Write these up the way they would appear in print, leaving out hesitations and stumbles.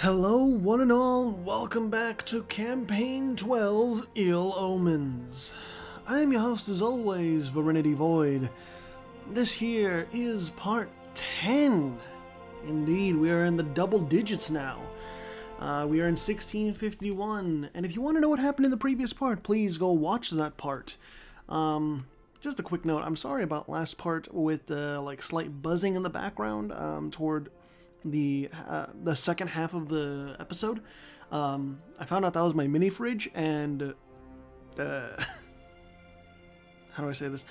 Hello, one and all. Welcome back to Campaign 12, Ill Omens. I'm your host, as always, Virinity Void. This here is part 10. Indeed, we are in the double digits now. We are in 1651, and if you want to know what happened in the previous part, please go watch that part. Just a quick note, I'm sorry about last part with the slight buzzing in the background toward the second half of the episode. I found out that was my mini fridge, and how do I say this?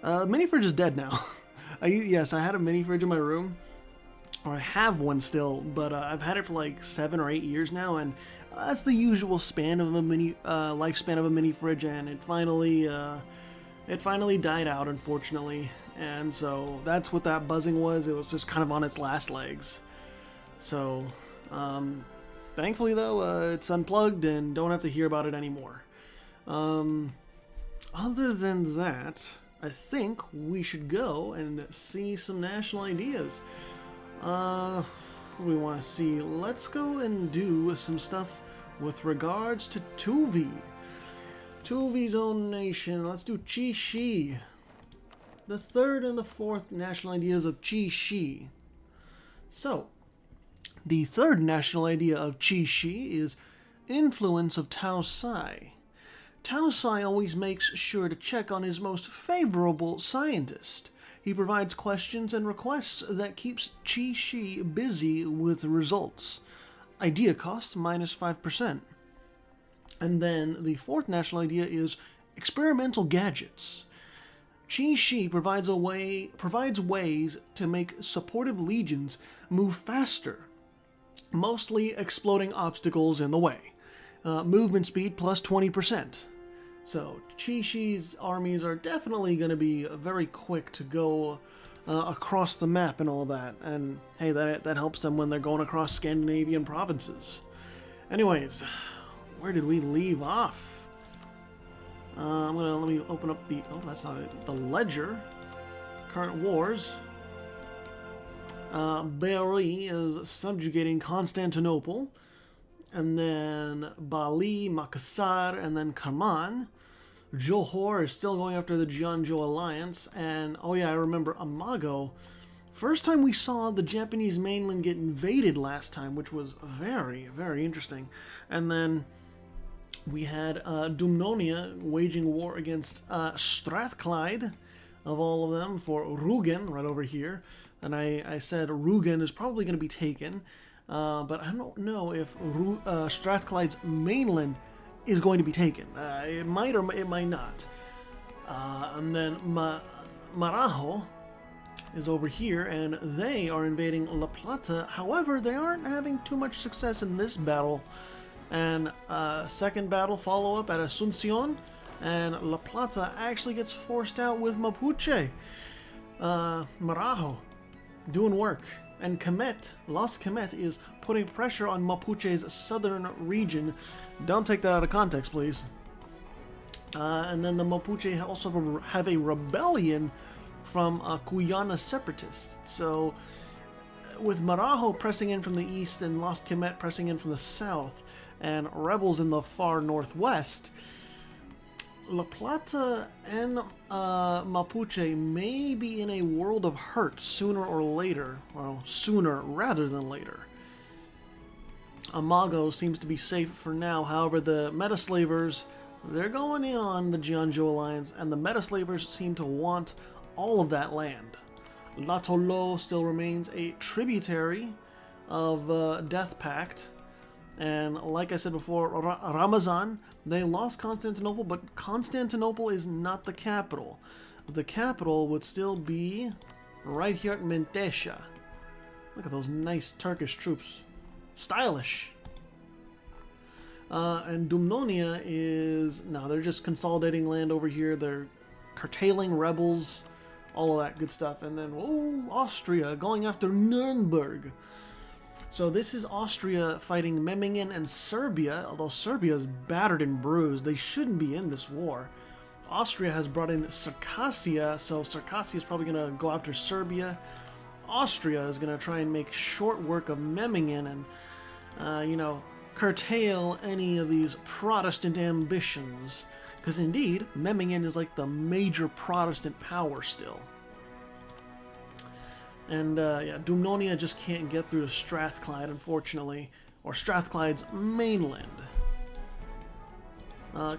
Mini fridge is dead now. Yes, I had a mini fridge in my room, or I have one still, but I've had it for like 7 or 8 years now, and that's the usual span of a lifespan of a mini fridge, and it finally died out, unfortunately. And so that's what that buzzing was. It was just kind of on its last legs. So, thankfully though, it's unplugged and don't have to hear about it anymore. Other than that, I think we should go and see some national ideas. What do we want to see? Let's go and do some stuff with regards to Tuvi. Tuvi's own nation. Let's do XII. The third and the fourth national ideas of XII. So, the third national idea of XII is influence of Tao Sai. Tao Sai always makes sure to check on his most favorable scientist. He provides questions and requests that keeps XII busy with results. Idea cost minus 5%. And then the fourth national idea is experimental gadgets. XII provides ways to make supportive legions move faster, mostly exploding obstacles in the way. Movement speed plus 20%. So XI's armies are definitely going to be very quick to go across the map and all that. And hey, that helps them when they're going across Scandinavian provinces. Anyways, where did we leave off? Let me open up the, that's not it, the ledger. Current wars. Bari is subjugating Constantinople, and then Bali, Makassar, and then Karman. Johor is still going after the Jianzhou alliance, and oh yeah, I remember Amago. First time we saw the Japanese mainland get invaded last time, which was very, very interesting. And then we had Dumnonia waging war against Strathclyde, of all of them, for Rugen, right over here. And I said Rugen is probably going to be taken, but I don't know if Strathclyde's mainland is going to be taken. It might or it might not. And then Marajo is over here, and they are invading La Plata. However, they aren't having too much success in this battle. And second battle follow-up at Asuncion, and La Plata actually gets forced out with Mapuche. Marajo doing work, and Los Kemet is putting pressure on Mapuche's southern region. Don't take that out of context, please. And then the Mapuche also have a rebellion from Cuyana separatists. So, with Marajo pressing in from the east and Los Kemet pressing in from the south, and rebels in the far northwest, La Plata and Mapuche may be in a world of hurt sooner or later. Well, sooner rather than later. Amago seems to be safe for now. However, the Metaslavers, they're going in on the Jianzhou alliance, and the Metaslavers seem to want all of that land. Latolo still remains a tributary of Death Pact. And like I said before, Ramazan, they lost Constantinople, but Constantinople is not the capital. The capital would still be right here at Menteşe. Look at those nice Turkish troops. Stylish. And Dumnonia is... No, they're just consolidating land over here. They're curtailing rebels, all of that good stuff. And then, Austria going after Nuremberg. So this is Austria fighting Memmingen and Serbia, although Serbia is battered and bruised. They shouldn't be in this war. Austria has brought in Circassia, so Circassia is probably going to go after Serbia. Austria is going to try and make short work of Memmingen, and you know, curtail any of these Protestant ambitions. Because indeed, Memmingen is like the major Protestant power still. And yeah, Dumnonia just can't get through to Strathclyde, unfortunately, or Strathclyde's mainland.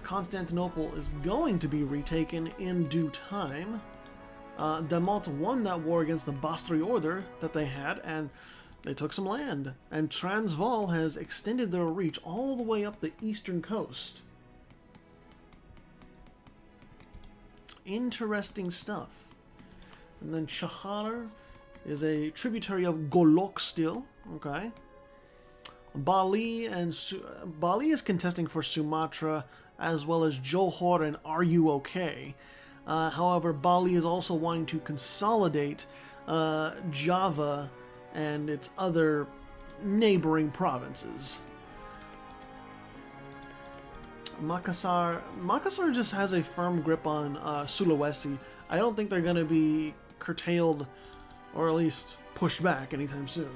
Constantinople is going to be retaken in due time. Demont won that war against the Bastri Order that they had, and they took some land. And Transvaal has extended their reach all the way up the eastern coast. Interesting stuff. And then Chahar is a tributary of Golok still, okay? Bali is contesting for Sumatra, as well as Johor and RUOK. However, Bali is also wanting to consolidate Java and its other neighboring provinces. Makassar just has a firm grip on Sulawesi. I don't think they're going to be curtailed, or at least pushed back anytime soon.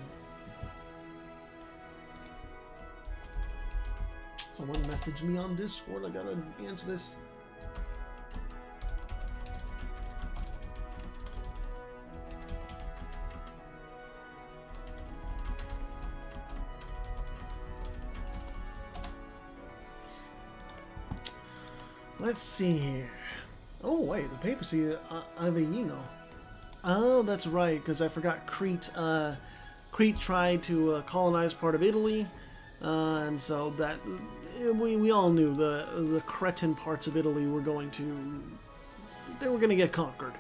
Someone messaged me on Discord. I gotta answer this. Let's see here. Oh wait, the papacy, Avellino. Oh, that's right, because I forgot Crete. Crete tried to colonize part of Italy, and so that we all knew the Cretan parts of Italy were going to get conquered.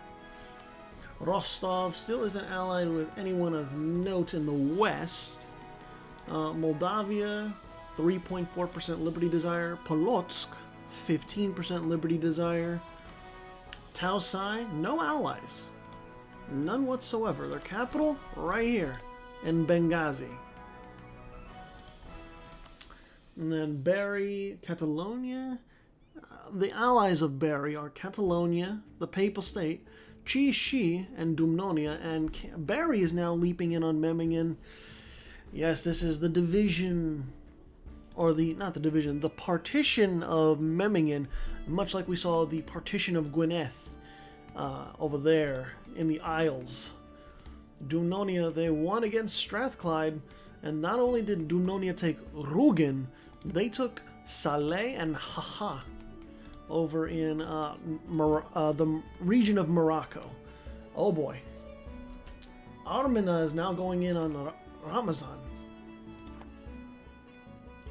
Rostov still isn't allied with anyone of note in the west. Moldavia, 3.4% liberty desire. Polotsk, 15% liberty desire. Taosai, no allies. None whatsoever. Their capital, right here, in Benghazi. And then Bari, Catalonia. The allies of Bari are Catalonia, the Papal State, Chi, and Dumnonia, and Bari is now leaping in on Memmingen. Yes, this is the division, or the partition of Memmingen, much like we saw the partition of Gwynedd over there in the Isles. Dumnonia, they won against Strathclyde, and not only did Dumnonia take Rugen, they took Saleh and Haha over in the region of Morocco. Oh boy. Armina is now going in on Ramazan.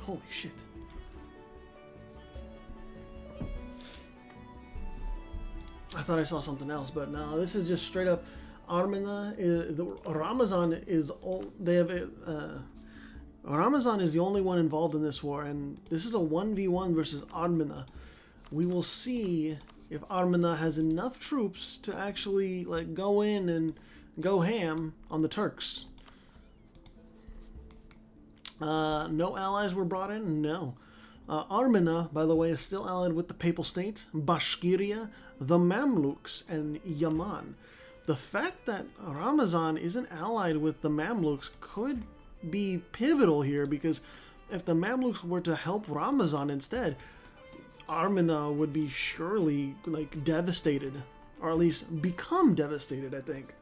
Holy shit. I thought I saw something else, but no, this is just straight up Armina. Ramazan is Ramazan is the only one involved in this war, and this is a 1v1 versus Armina. We will see if Armina has enough troops to actually go in and go ham on the Turks. No allies were brought in? No. Armina, by the way, is still allied with the Papal State, Bashkiria, the Mamluks, and Yaman. The fact that Ramazan isn't allied with the Mamluks could be pivotal here, because if the Mamluks were to help Ramazan instead, Armina would be surely devastated, or at least become devastated, I think.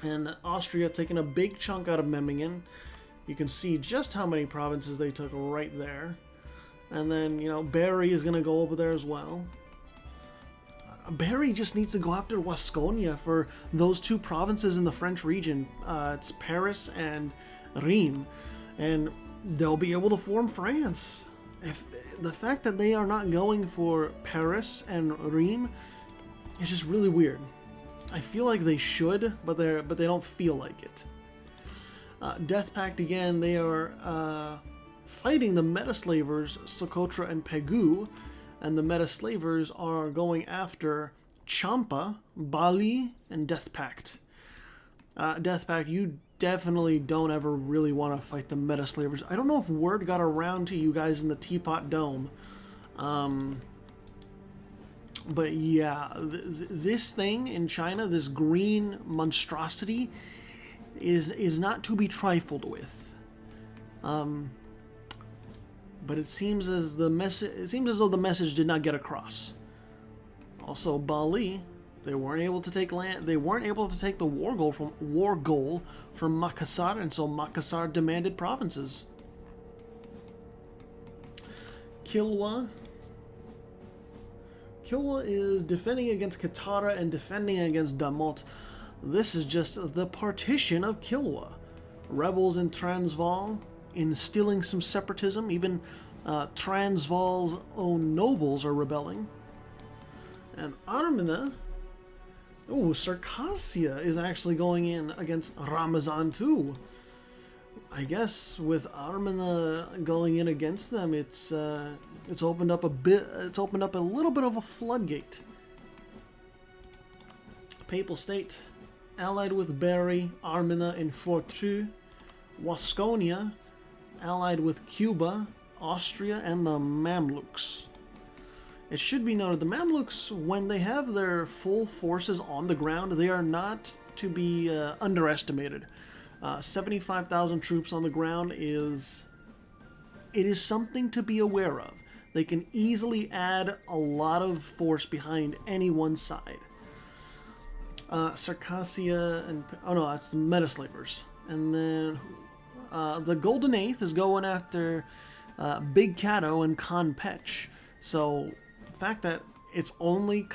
And Austria taking a big chunk out of Memmingen. You can see just how many provinces they took right there. And then, Bari is going to go over there as well. Bari just needs to go after Wasconia for those two provinces in the French region. It's Paris and Reims. And they'll be able to form France. If the fact that they are not going for Paris and Reims is just really weird. I feel like they should, but they don't feel like it. Death Pact again. They are fighting the Metaslavers, Socotra and Pegu, and the Metaslavers are going after Champa, Bali, and Death Pact. Death Pact, you definitely don't ever really want to fight the Metaslavers. I don't know if word got around to you guys in the Teapot Dome. But yeah, this thing in China, this green monstrosity, is not to be trifled with. But it seems as though the message did not get across. Also, Bali, they weren't able to take land. They weren't able to take the war goal from Makassar, and so Makassar demanded provinces. Kilwa is defending against Katara and defending against Damot. This is just the partition of Kilwa. Rebels in Transvaal instilling some separatism. Even Transvaal's own nobles are rebelling. And Armina, Circassia is actually going in against Ramazan too. I guess with Armina going in against them, it's opened up a bit. It's opened up a little bit of a floodgate. Papal State, allied with Berry, Armina, and Fortru. Wasconia, allied with Cuba, Austria, and the Mamluks. It should be noted, the Mamluks, when they have their full forces on the ground, they are not to be underestimated. 75,000 troops on the ground is something to be aware of. They can easily add a lot of force behind any one side. Circassia and... oh no, that's the Metaslavers. And then the Golden Eighth is going after Big Cato and Conpech. So the fact that it's only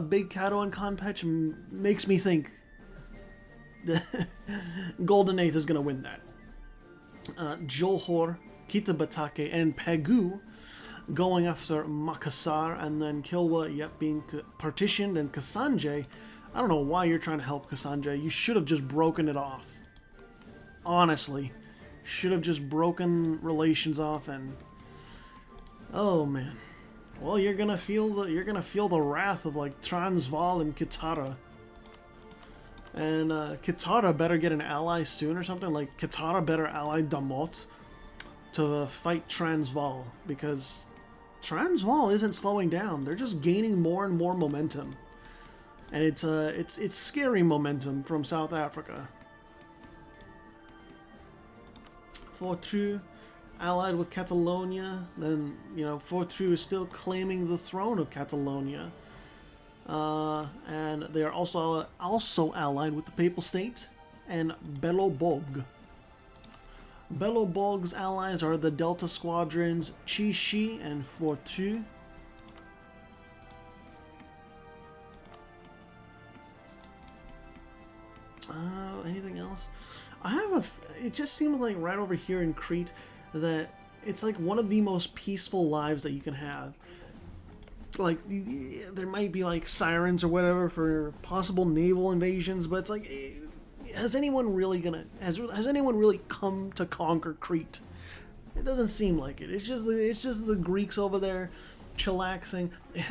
Big Cato and Conpech makes me think the Golden Eighth is going to win that. Johor, Kitabatake, and Pegu going after Makassar, and then Kilwa, being partitioned, and Kasanje. I don't know why you're trying to help Kasanje. You should have just broken it off. Honestly, should have just broken relations off, and oh man. Well, you're gonna feel the wrath of like Transvaal and Kitara. And Kitara better get an ally soon or something. Like Kitara better ally Damot to fight Transvaal, because Transvaal isn't slowing down. They're just gaining more and more momentum. And it's scary momentum from South Africa. Fortru, allied with Catalonia, then Fortru is still claiming the throne of Catalonia, and they are also allied with the Papal State and Belobog. Belobog's allies are the Delta Squadrons Chishi and Fortru. Anything else? It just seems like right over here in Crete that it's like one of the most peaceful lives that you can have. Like, there might be like sirens or whatever for possible naval invasions, but it's like, has anyone really come to conquer Crete? It doesn't seem like it. It's just the Greeks over there chillaxing.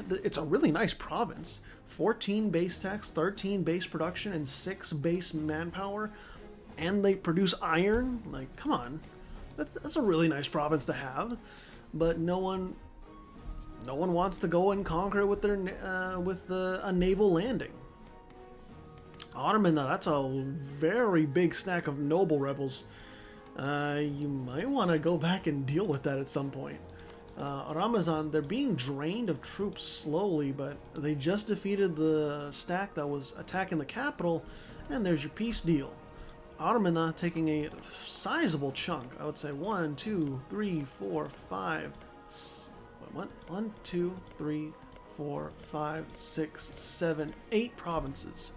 It's a really nice province. 14 base tax, 13 base production, and 6 base manpower, and they produce iron. Like, come on, that's a really nice province to have. But no one wants to go and conquer it with a naval landing. Ottoman, that's a very big stack of noble rebels. You might want to go back and deal with that at some point. Ramazan, they're being drained of troops slowly, but they just defeated the stack that was attacking the capital, and there's your peace deal. Ottoman taking a sizable chunk. I would say 1, 2, 3, 4, 5. What? 1, 2, 3, 4, 5, 6, 7, 8 provinces.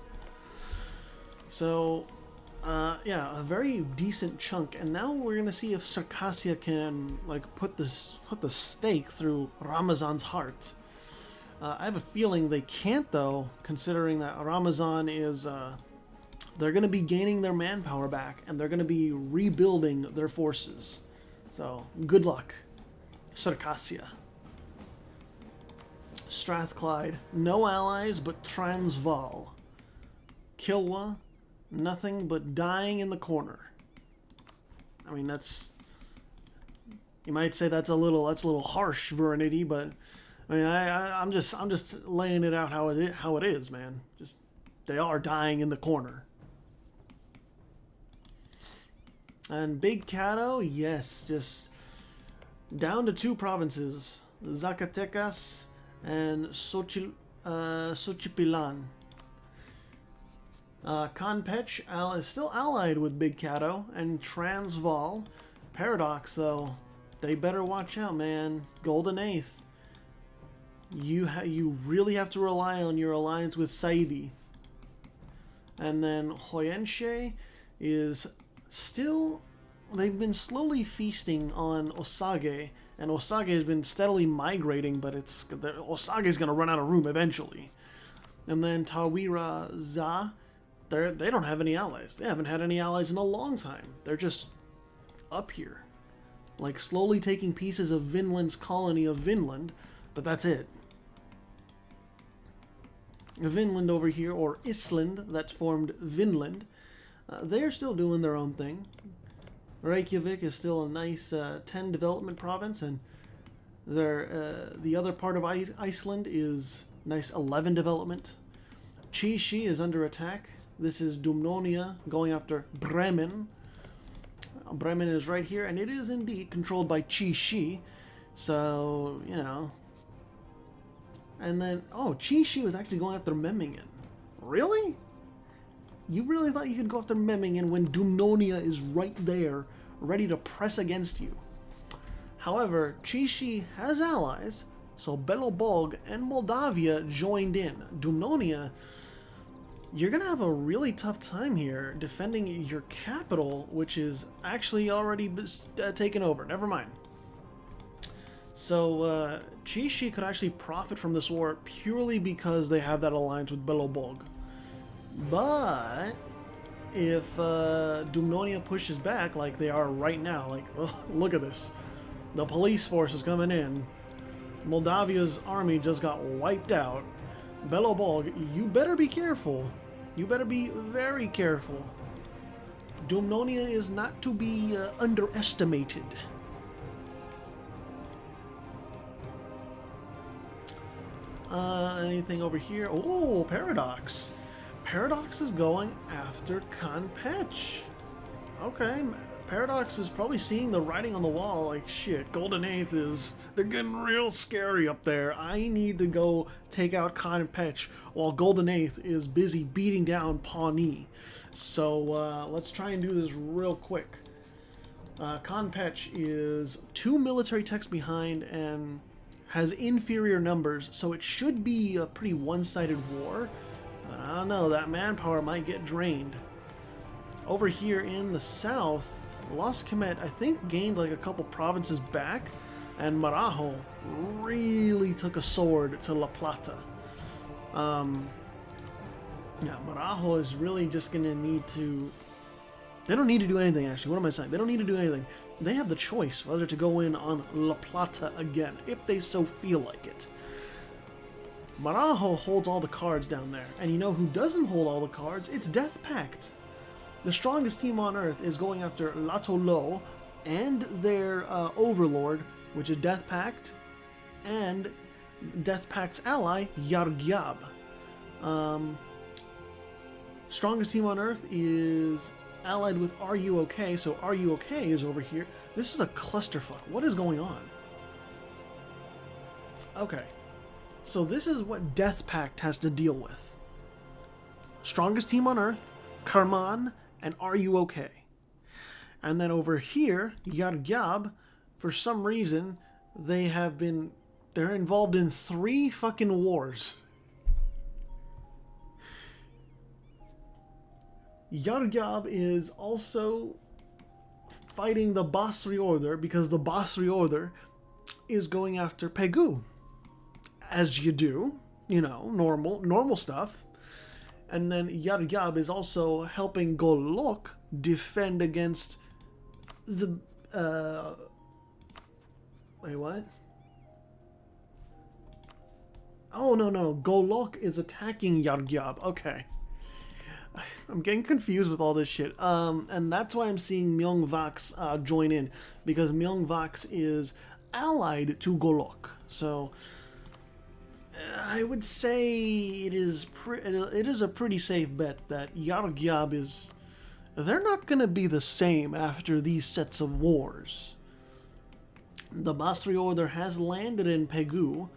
So, yeah, a very decent chunk. And now we're gonna see if Circassia can like put the stake through Ramazan's heart. I have a feeling they can't, though, considering that Ramazan is they're gonna be gaining their manpower back, and they're gonna be rebuilding their forces. So good luck, Circassia. Strathclyde, no allies but Transvaal. Kilwa, nothing but dying in the corner. I mean, you might say that's a little harsh, Verenity, but I mean, I'm just laying it out how it is, man. Just they are dying in the corner. And Big Cato, yes, just down to 2 provinces, Zacatecas and Xochipillan. Campeche is still allied with Big Cato, and Transvaal. Paradox, though, they better watch out, man. Golden Eighth. You really have to rely on your alliance with Saidi. And then Hoyenche is still... They've been slowly feasting on Osage, and Osage has been steadily migrating, but Osage is going to run out of room eventually. And then Tawira Za, they don't have any allies. They haven't had any allies in a long time. They're just up here, like slowly taking pieces of Vinland's colony of Vinland, but that's it. Vinland over here, or Island, that's formed Vinland, they're still doing their own thing. Reykjavik is still a nice 10 development province, and the other part of Iceland is nice 11 development. Chishi is under attack. This is Dumnonia going after Bremen. Bremen is right here, and it is indeed controlled by Chishi. So, you know. And then, oh, Chishi was actually going after Memmingen. Really? You really thought you could go after Memmingen when Dumnonia is right there, ready to press against you. However, Chishi has allies, so Belobog and Moldavia joined in. Dumnonia, you're going to have a really tough time here defending your capital, which is actually already taken over. Never mind. So, Chishi could actually profit from this war purely because they have that alliance with Belobog. But if Dumnonia pushes back like they are right now, like, look at this. The police force is coming in. Moldavia's army just got wiped out. Belobog, you better be careful. You better be very careful. Dumnonia is not to be underestimated. Anything over here? Oh, Paradox. Paradox is going after Campeche. Okay, Paradox is probably seeing the writing on the wall, like, shit, Golden Eighth they're getting real scary up there. I need to go take out Campeche while Golden Eighth is busy beating down Pawnee. So, let's try and do this real quick. Campeche is 2 military techs behind and has inferior numbers, so it should be a pretty one-sided war. But I don't know, that manpower might get drained. Over here in the south, Los Kemet, I think, gained like a couple provinces back, and Marajo really took a sword to La Plata. Yeah, Marajo is really just going to need to... They don't need to do anything, actually. What am I saying? They don't need to do anything. They have the choice whether to go in on La Plata again, if they so feel like it. Marajo holds all the cards down there. And you know who doesn't hold all the cards? It's Death Pact. The strongest team on Earth is going after Latolo and their overlord, which is Death Pact, and Death Pact's ally, Yargyab. Strongest team on Earth is allied with Are You Okay? So Are You Okay is over here. This is a clusterfuck. What is going on? Okay. So this is what Death Pact has to deal with. Strongest team on Earth, Karman, and Are You Okay? And then over here, Yargyab, for some reason, they're involved in 3 fucking wars. Yargyab is also fighting the Basri Order because the Basri Order is going after Pegu. As you do, you know, normal stuff. And then Yargyab is also helping Golok defend against the... Wait, what? Oh, no. Golok is attacking Yargyab. Okay. I'm getting confused with all this shit. And that's why I'm seeing Myeongvax join in. Because Myeongvax is allied to Golok. So... I would say it is a pretty safe bet that Yargyab is they're not going to be the same after these sets of wars. The Basri Order has landed in Pegu.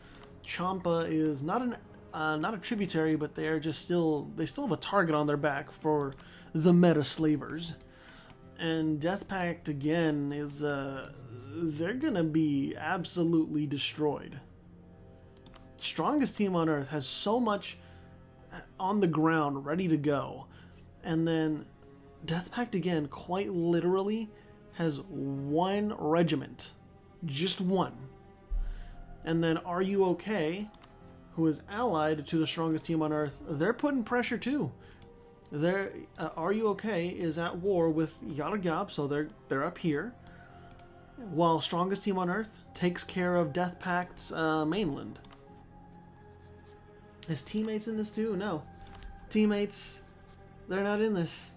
Champa is not a tributary, but they still have a target on their back for the meta slavers. And Death Pact again is they're gonna be absolutely destroyed. Strongest team on Earth has so much on the ground ready to go, and then Death Pact again quite literally has one regiment, just one. And then Are You Okay, who is allied to the strongest team on Earth, they're putting pressure too. Are You Okay is at war with Yargyab, so they're up here, while strongest team on Earth takes care of Death Pact's mainland. His teammates in this too? No. Teammates, they're not in this.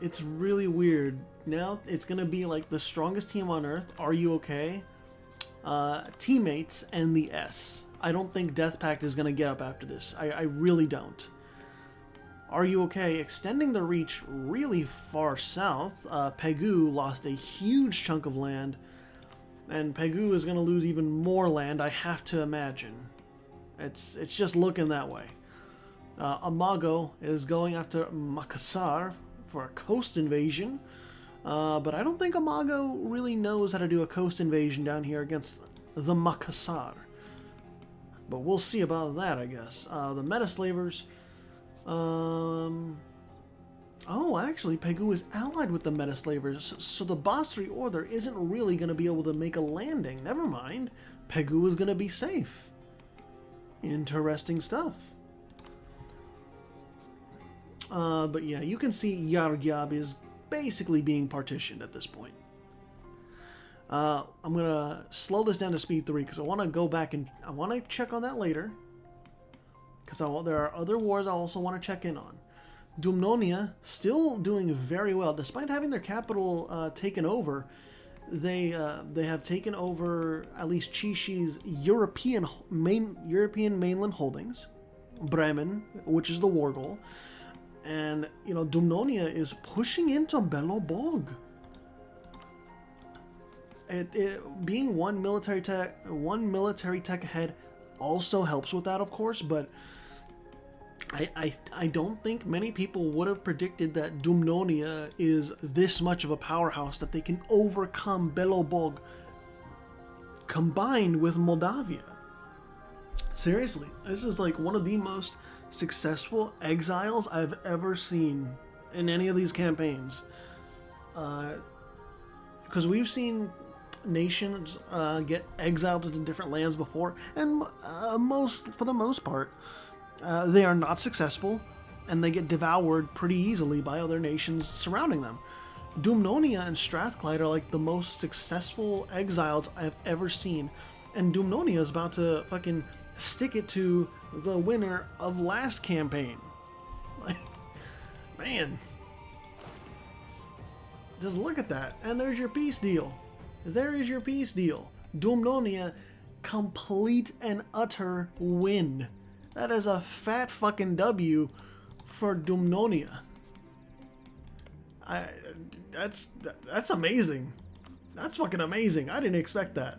It's really weird. Now it's going to be like the strongest team on Earth, Are You Okay? Teammates, and the S. I don't think Death Pact is going to get up after this. I really don't. Are You Okay? Extending the reach really far south. Pegu lost a huge chunk of land, and Pegu is going to lose even more land, I have to imagine. It's just looking that way. Amago is going after Makassar for a coast invasion, but I don't think Amago really knows how to do a coast invasion down here against the Makassar. But we'll see about that, I guess. The Metaslavers. Oh, actually, Pegu is allied with the Metaslavers, so the Basri Order isn't really going to be able to make a landing. Never mind. Pegu is going to be safe. Interesting stuff. But yeah, you can see Yargyab is basically being partitioned at this point. I'm going to slow this down to speed 3 because I want to go back and I want to check on that later. Because there are other wars I also want to check in on. Dumnonia still doing very well. Despite having their capital taken over, they have taken over at least Chishi's European mainland holdings. Bremen, which is the war goal. And, you know, Dumnonia is pushing into Belobog. Being one military tech ahead also helps with that, of course, but I don't think many people would have predicted that Dumnonia is this much of a powerhouse that they can overcome Belobog combined with Moldavia. Seriously, this is like one of the most successful exiles I've ever seen in any of these campaigns. Because we've seen nations get exiled into different lands before, and for the most part, they are not successful, and they get devoured pretty easily by other nations surrounding them. Dumnonia and Strathclyde are like the most successful exiles I've ever seen, and Dumnonia is about to fucking stick it to the winner of last campaign. Like, man. Just look at that. And there's your peace deal. There is your peace deal. Dumnonia, complete and utter win. That is a fat fucking W for Dumnonia. That's amazing. That's fucking amazing. I didn't expect that.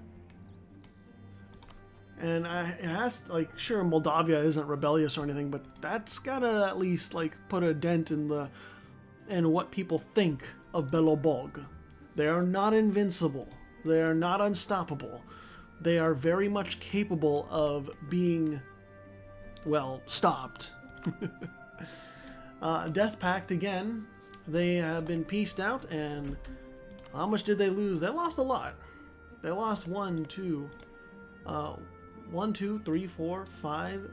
And it has, like, sure, Moldavia isn't rebellious or anything, but that's gotta at least, like, put a dent in what people think of Belobog. They are not invincible. They are not unstoppable. They are very much capable of being, well, stopped. Death Pact, again, they have been pieced out, and how much did they lose? They lost a lot. They lost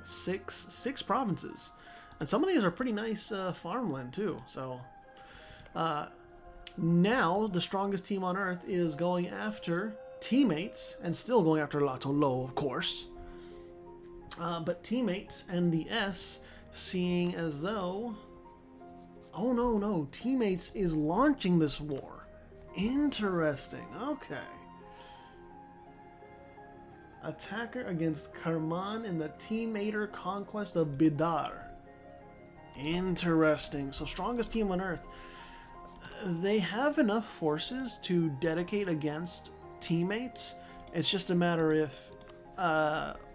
6 provinces. And some of these are pretty nice farmland too. So now the strongest team on Earth is going after teammates, and still going after Latolo, of course. But teammates and the S, seeing as though... Oh no, teammates is launching this war. Interesting, okay. Attacker against Karman in the Teammater conquest of Bidar. Interesting. So strongest team on Earth. They have enough forces to dedicate against teammates. It's just a matter if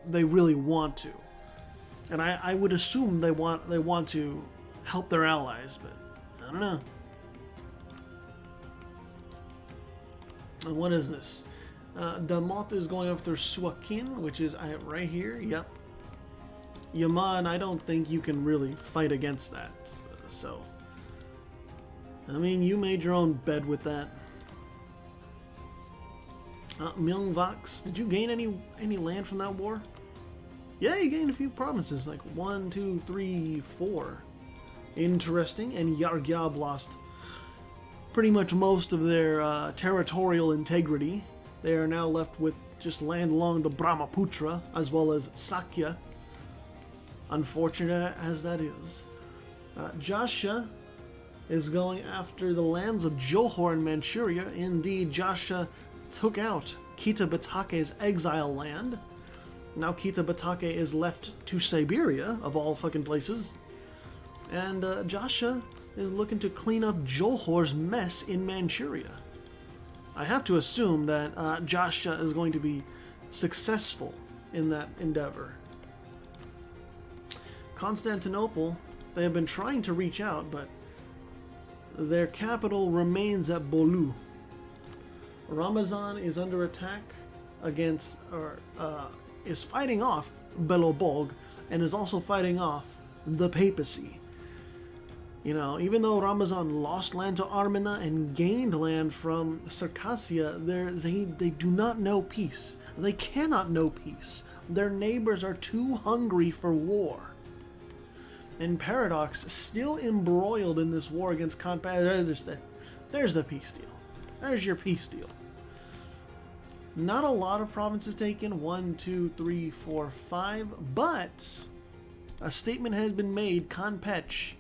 they really want to. And I would assume they want to help their allies, but I don't know. And what is this? Damot is going after Suakin, which is right here. Yep. Yaman, I don't think you can really fight against that. So, I mean, you made your own bed with that. Myungvax, did you gain any land from that war? Yeah, you gained a few provinces, like 1, 2, 3, 4. Interesting. And Yargyab lost pretty much most of their territorial integrity. They are now left with just land along the Brahmaputra, as well as Sakya. Unfortunate as that is. Jasha is going after the lands of Johor in Manchuria. Indeed, Jasha took out Kita Batake's exile land. Now Kita Batake is left to Siberia, of all fucking places. And Jasha is looking to clean up Johor's mess in Manchuria. I have to assume that Jasha is going to be successful in that endeavor. Constantinople, they have been trying to reach out, but their capital remains at Bolu. Ramazan is under attack against, is fighting off Belobog, and is also fighting off the papacy. You know, even though Ramazan lost land to Armena and gained land from Circassia, they do not know peace. They cannot know peace. Their neighbors are too hungry for war. And Paradox, still embroiled in this war against there's the peace deal. There's your peace deal. Not a lot of provinces taken, 1, 2, 3, 4, 5, but a statement has been made. Kanpech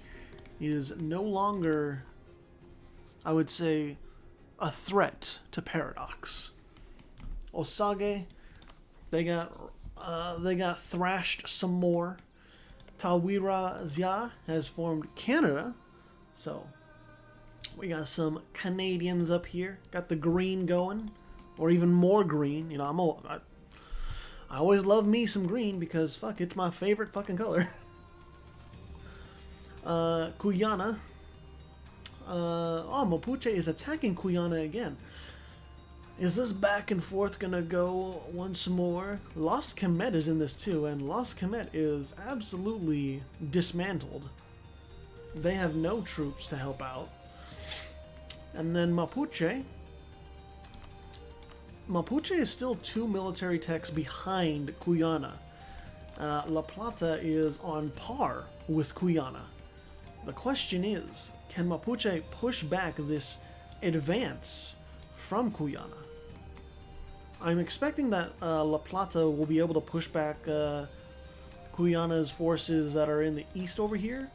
is no longer, I would say, a threat to Paradox. Osage, they got thrashed some more. Tawira Zia has formed Canada, so we got some Canadians up here. Got the green going, or even more green. You know, I always love me some green because fuck, it's my favorite fucking color. Guyana. Mapuche is attacking Guyana again. Is this back and forth gonna go once more? Lost Kemet is in this too, and Lost Kemet is absolutely dismantled. They have no troops to help out. And then Mapuche. Mapuche is still 2 military techs behind Guyana. La Plata is on par with Guyana. The question is, can Mapuche push back this advance from Guyana? I'm expecting that La Plata will be able to push back Guyana's forces that are in the east over here.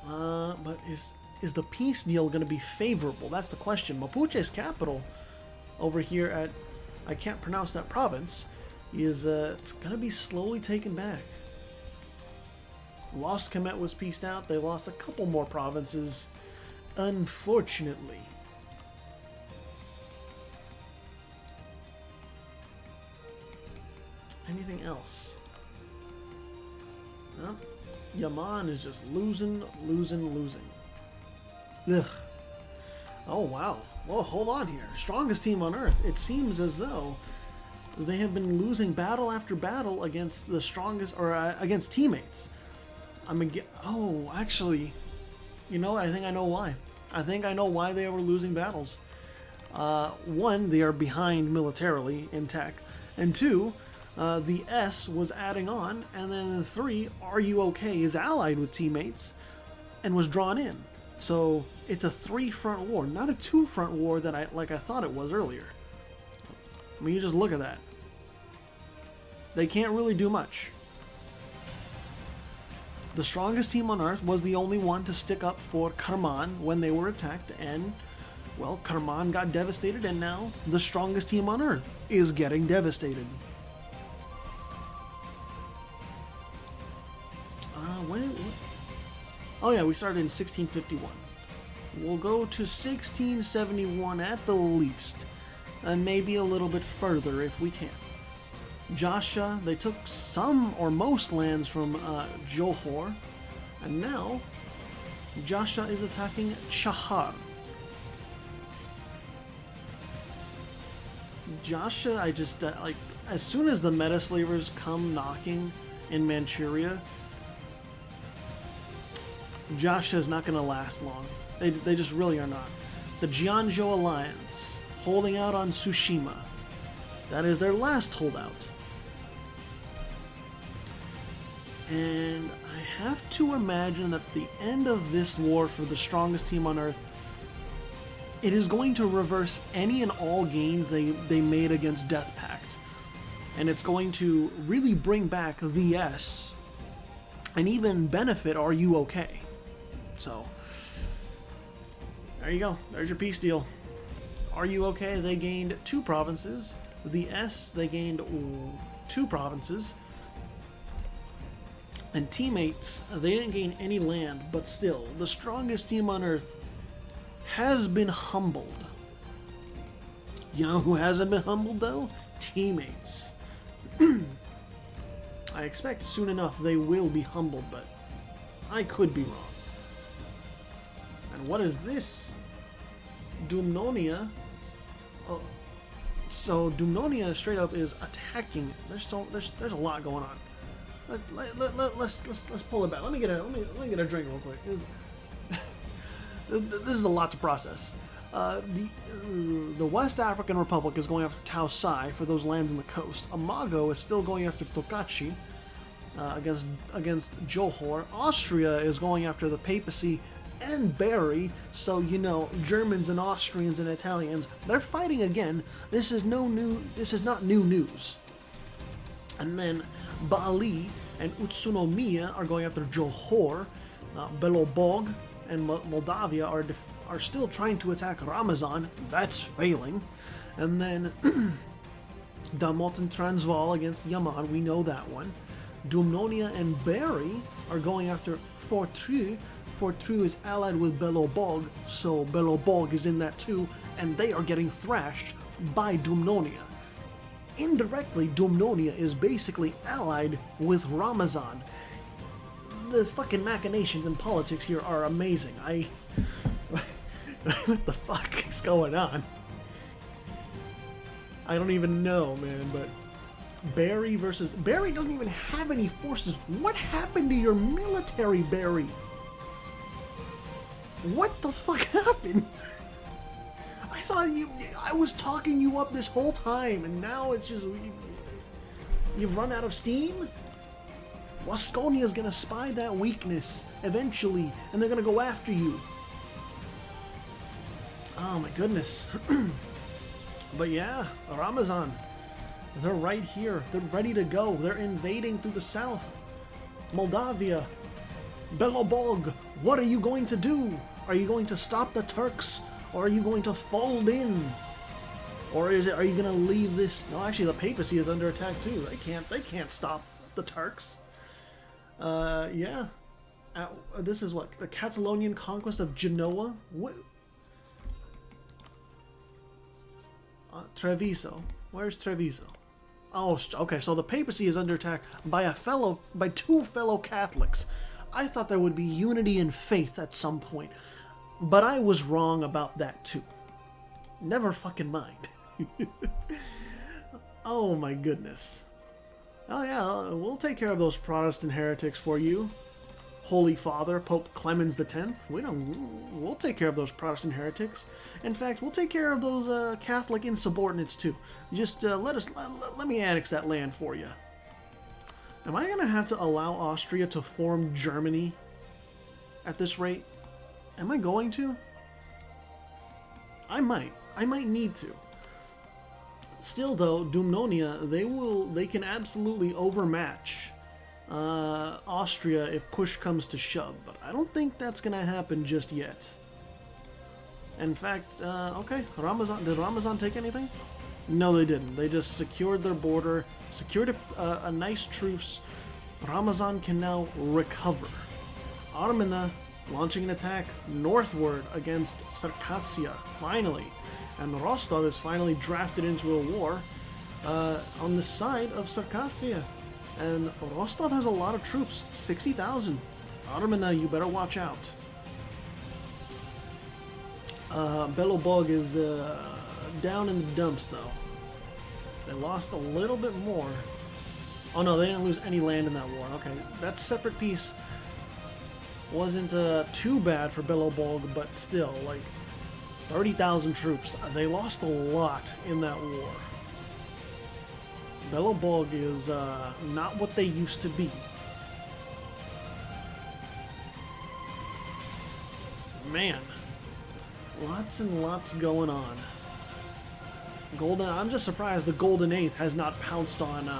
But is the peace deal going to be favorable? That's the question. Mapuche's capital over here at, I can't pronounce that province, is it's going to be slowly taken back. Lost Kemet was pieced out. They lost a couple more provinces, unfortunately. Anything else? No. Yaman is just losing. Ugh. Oh, wow. Well, hold on here. Strongest team on Earth. It seems as though they have been losing battle after battle against the strongest, or against teammates. Oh, actually, you know, I think I know why. I think I know why they were losing battles. One, they are behind militarily in tech. And two, the S was adding on. And then 3, Are You Okay is allied with teammates and was drawn in. So it's a 3-front war, not a 2-front war that I thought it was earlier. I mean, you just look at that. They can't really do much. The strongest team on Earth was the only one to stick up for Karman when they were attacked, and, well, Karman got devastated, and now the strongest team on Earth is getting devastated. Oh yeah, we started in 1651. We'll go to 1671 at the least, and maybe a little bit further if we can. Joshua, they took some or most lands from Johor, and now Joshua is attacking Chahar. Joshua, I just, like, as soon as the meta slavers come knocking in Manchuria, Joshua is not going to last long. They just really are not. The Jianzhou Alliance, holding out on Tsushima. That is their last holdout. And I have to imagine that the end of this war for the strongest team on Earth, it is going to reverse any and all gains they made against Death Pact. And it's going to really bring back the S and even benefit Are You Okay? So, there you go. There's your peace deal. Are You Okay? They gained 2 provinces. The S, they gained 2 provinces. And teammates, they didn't gain any land, but still, the strongest team on Earth has been humbled. You know who hasn't been humbled, though? Teammates. I expect soon enough they will be humbled, but I could be wrong. And what is this? Dumnonia. Oh, so Dumnonia straight up is attacking. There's a lot going on. Let's pull it back. Let me get a drink real quick. This is a lot to process. The West African Republic is going after Taosai for those lands in the coast. Amago is still going after Tokachi against Johor. Austria is going after the papacy and Bari. So you know, Germans and Austrians and Italians, they're fighting again. This is not new news. And then Bali and Utsunomiya are going after Johor. Belobog and Moldavia are still trying to attack Ramazan. That's failing. And then Damot and Transvaal against Yaman. We know that one. Dumnonia and Bari are going after Fortru. Fortru is allied with Belobog, so Belobog is in that too, and they are getting thrashed by Dumnonia. Indirectly, Dumnonia is basically allied with Ramazan. The fucking machinations in politics here are amazing. What the fuck is going on? I don't even know, man, but Bari doesn't even have any forces. What happened to your military, Bari? What the fuck happened? I thought I was talking you up this whole time, and now it's just you've run out of steam? Wasconia's gonna spy that weakness eventually, and they're gonna go after you. Oh my goodness. But yeah, Ramazan, they're right here. They're ready to go. They're invading through the south. Moldavia, Belobog, what are you going to do? Are you going to stop the Turks, or are you going to fold in? Or are you going to leave this? No, actually, the papacy is under attack too. They can't stop the Turks. Yeah. This is what? The Catalonian conquest of Genoa? What? Treviso. Where's Treviso? Oh, okay, so the papacy is under attack by two fellow Catholics. I thought there would be unity in faith at some point, but I was wrong about that too. Never fucking mind. Oh my goodness. Oh yeah, we'll take care of those Protestant heretics for you, Holy Father, Pope Clemens X. We'll take care of those Protestant heretics. In fact, we'll take care of those Catholic insubordinates too. Just let me annex that land for you. Am I gonna have to allow Austria to form Germany at this rate? Am I going to? I might need to. Still though, Dumnonia, they can absolutely overmatch Austria if push comes to shove, but I don't think that's gonna happen just yet. In fact, okay, did Ramazan take anything? No, they didn't. They just secured their border, secured a nice truce. Ramazan can now recover. Armina launching an attack northward against Circassia, finally. And Rostov is finally drafted into a war on the side of Circassia. And Rostov has a lot of troops, 60,000. Armina, you better watch out. Belobog is down in the dumps, though. They lost a little bit more. Oh no, they didn't lose any land in that war. Okay, that separate piece wasn't too bad for Belobog, but still, like, 30,000 troops. They lost a lot in that war. Belobog is not what they used to be. Man, lots and lots going on. I'm just surprised the Golden Eighth has not pounced on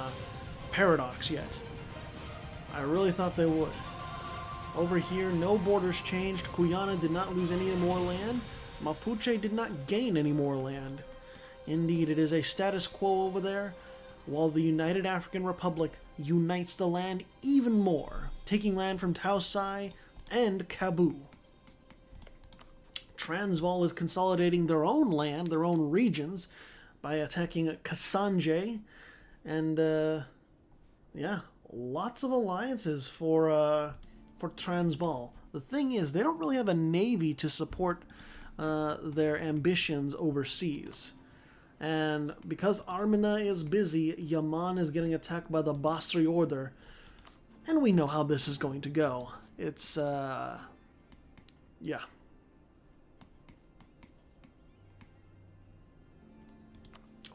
Paradox yet. I really thought they would. Over here, no borders changed. Cuyana did not lose any more land. Mapuche did not gain any more land. Indeed, it is a status quo over there, while the United African Republic unites the land even more, taking land from Taosai and Kabu. Transvaal is consolidating their own land, their own regions, by attacking Kasanje, and yeah, lots of alliances for Transvaal. The thing is, they don't really have a navy to support their ambitions overseas. And because Armina is busy, Yaman is getting attacked by the Basri Order, and we know how this is going to go. It's, yeah.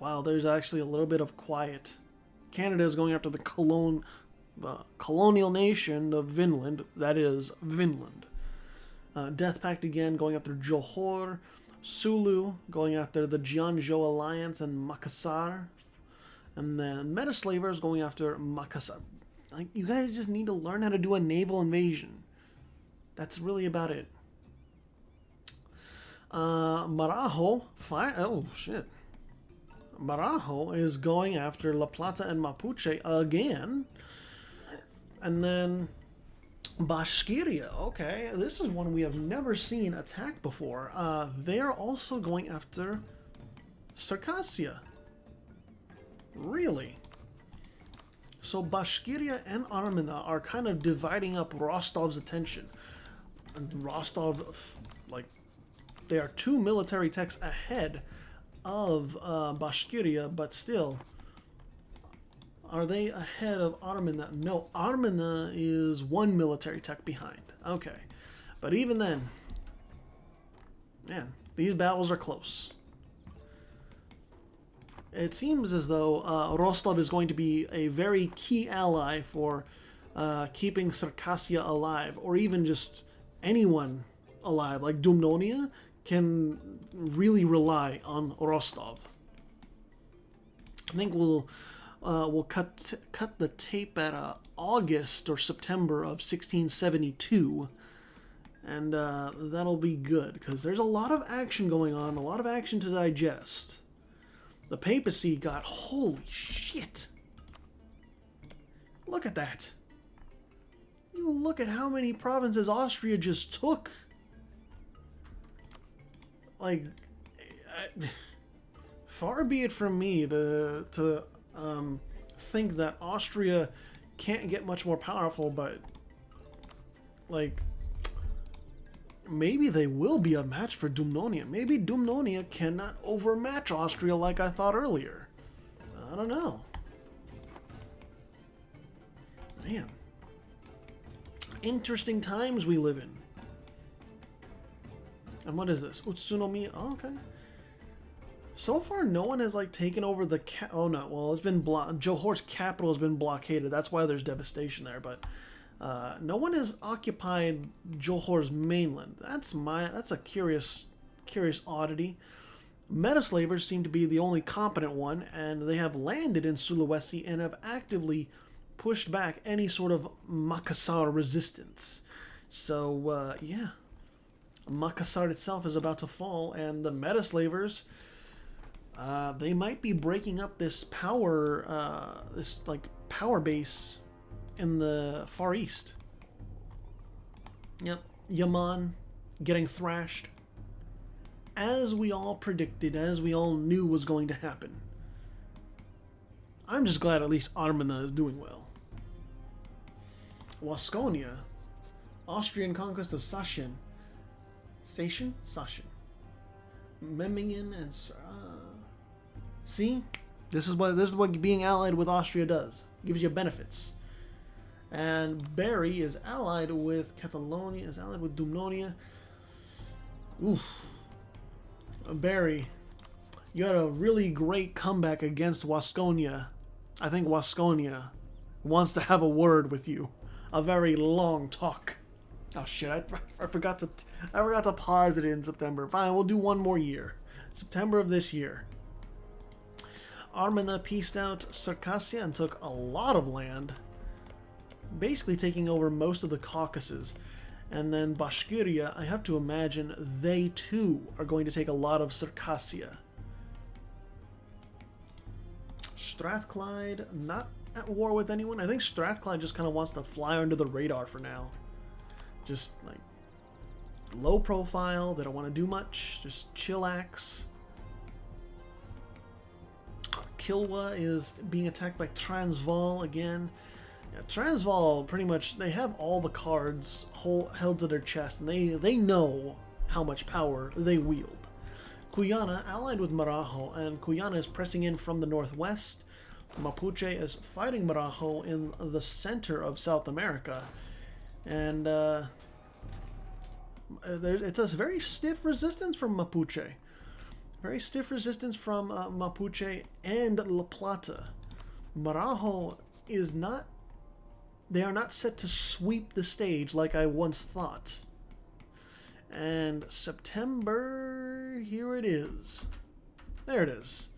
Wow, there's actually a little bit of quiet. Canada is going after the colonial nation of Vinland, that is, Vinland. Death Pact again going after Johor. Sulu going after the Jianzhou Alliance and Makassar. And then Metaslavers going after Makassar. Like, you guys just need to learn how to do a naval invasion. That's really about it. Marajo, oh shit. Marajo is going after La Plata and Mapuche again. And then Bashkiria, okay, this is one we have never seen attack before. They're also going after Circassia. Really? So Bashkiria and Armina are kind of dividing up Rostov's attention. And Rostov, like, they are 2 military techs ahead of Bashkiria, but still, are they ahead of Armina? No, Armina is 1 military tech behind. Okay, but even then, man, these battles are close. It seems as though Rostov is going to be a very key ally for keeping Circassia alive, or even just anyone alive, like Dumnonia can really rely on Rostov. I think we'll cut the tape at August or September of 1672, and that'll be good, because there's a lot of action going on, a lot of action to digest. The papacy got, holy shit! Look at that! You look at how many provinces Austria just took! Like, far be it from me to think that Austria can't get much more powerful, but, like, maybe they will be a match for Dumnonia. Maybe Dumnonia cannot overmatch Austria like I thought earlier. I don't know. Man. Interesting times we live in. And what is this? Utsunomiya? Oh, okay. So far, no one has, like, taken over the... Oh, no. Well, it's been... Johor's capital has been blockaded. That's why there's devastation there. But no one has occupied Johor's mainland. That's a curious oddity. Metaslavers seem to be the only competent one, and they have landed in Sulawesi and have actively pushed back any sort of Makassar resistance. So, yeah. Makassar itself is about to fall, and the Metaslavers, they might be breaking up this power base in the Far East. Yep, Yaman getting thrashed, as we all predicted, as we all knew was going to happen. I'm just glad at least Armina is doing well. Wasconia, Austrian conquest of Sachsen. Sachsen. Memmingen and see, this is what being allied with Austria does. Gives you benefits. And Bari is allied with Catalonia, is allied with Dumnonia. Oof. Bari, you had a really great comeback against Wasconia. I think Wasconia wants to have a word with you. A very long talk. Oh shit, I forgot to pause it in September. Fine, we'll do one more year. September of this year. Armina pieced out Circassia and took a lot of land, basically taking over most of the Caucasus. And then Bashkiria, I have to imagine they too are going to take a lot of Circassia. Strathclyde, not at war with anyone. I think Strathclyde just kind of wants to fly under the radar for now. Just like low profile, they don't want to do much, just chillax. Kilwa is being attacked by Transvaal again. Yeah, Transvaal, pretty much, they have all the cards held to their chest, and they know how much power they wield. Cuyana allied with Marajo, and Cuyana is pressing in from the northwest. Mapuche is fighting Marajo in the center of South America. And it's a very stiff resistance from Mapuche. Very stiff resistance from Mapuche and La Plata. Marajo is not... They are not set to sweep the stage like I once thought. And September, here it is. There it is.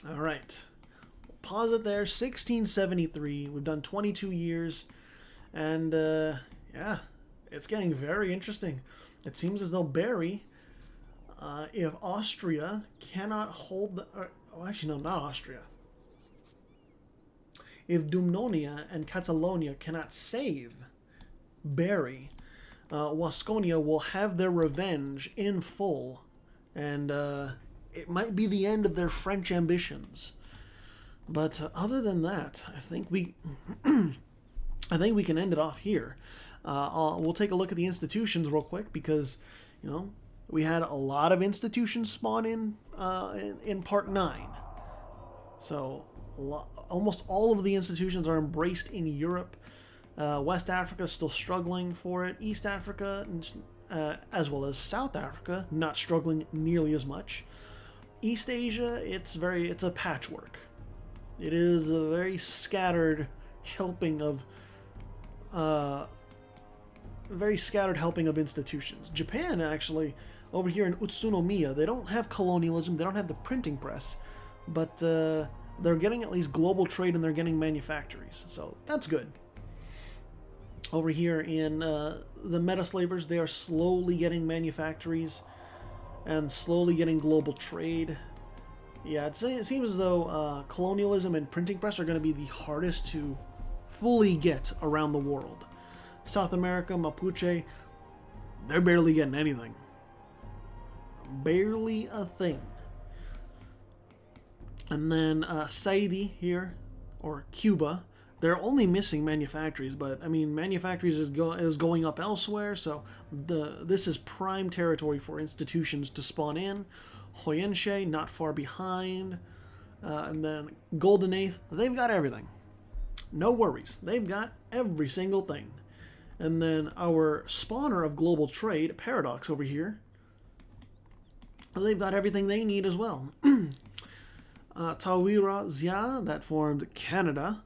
All right. Pause it there. 1673. We've done 22 years. And, yeah, it's getting very interesting. It seems as though Bari, if Austria cannot hold the... oh, actually, no, not Austria. If Dumnonia and Catalonia cannot save Bari, Wasconia will have their revenge in full, and it might be the end of their French ambitions. But other than that, I think we can end it off here. We'll take a look at the institutions real quick because, you know, we had a lot of institutions spawn in part 9. So almost all of the institutions are embraced in Europe. West Africa is still struggling for it. East Africa, as well as South Africa, not struggling nearly as much. East Asia, it's a patchwork. It is a very scattered helping of institutions. Japan, actually, over here in Utsunomiya, they don't have colonialism, they don't have the printing press, but they're getting at least global trade and they're getting manufactories, so that's good. Over here in the Metaslavers, they are slowly getting manufactories and slowly getting global trade. Yeah, it seems as though colonialism and printing press are going to be the hardest to fully get around the world. South America, Mapuche, they're barely getting anything. Barely a thing. And then Saidi here, or Cuba, they're only missing manufactories, but I mean, manufactories is going up elsewhere, so this is prime territory for institutions to spawn in. Hoyenshe, not far behind. And then Golden Eighth, they've got everything. No worries, they've got every single thing. And then our spawner of global trade, Paradox over here, they've got everything they need as well. Tawira Zia, that formed Canada,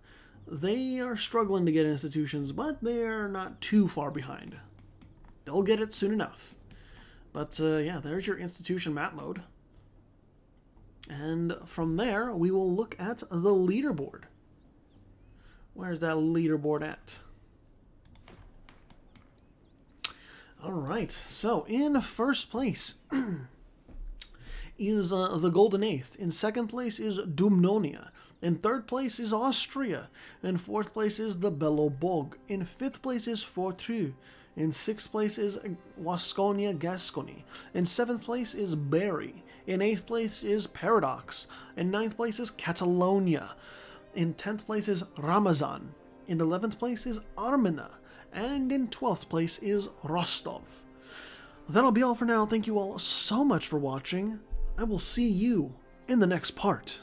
they are struggling to get institutions, but they're not too far behind. They'll get it soon enough. But yeah, there's your institution map mode. And from there, we will look at the leaderboard. Where's that leaderboard at? Alright, so in first place is the Golden Eighth. In second place is Dumnonia. In third place is Austria. In fourth place is the Belobog. In fifth place is Fortru. In 6th place is Wasconia-Gascony. In 7th place is Berry. In 8th place is Paradox. In 9th place is Catalonia. In 10th place is Ramazan. In 11th place is Armina. And in 12th place is Rostov. That'll be all for now. Thank you all so much for watching. I will see you in the next part.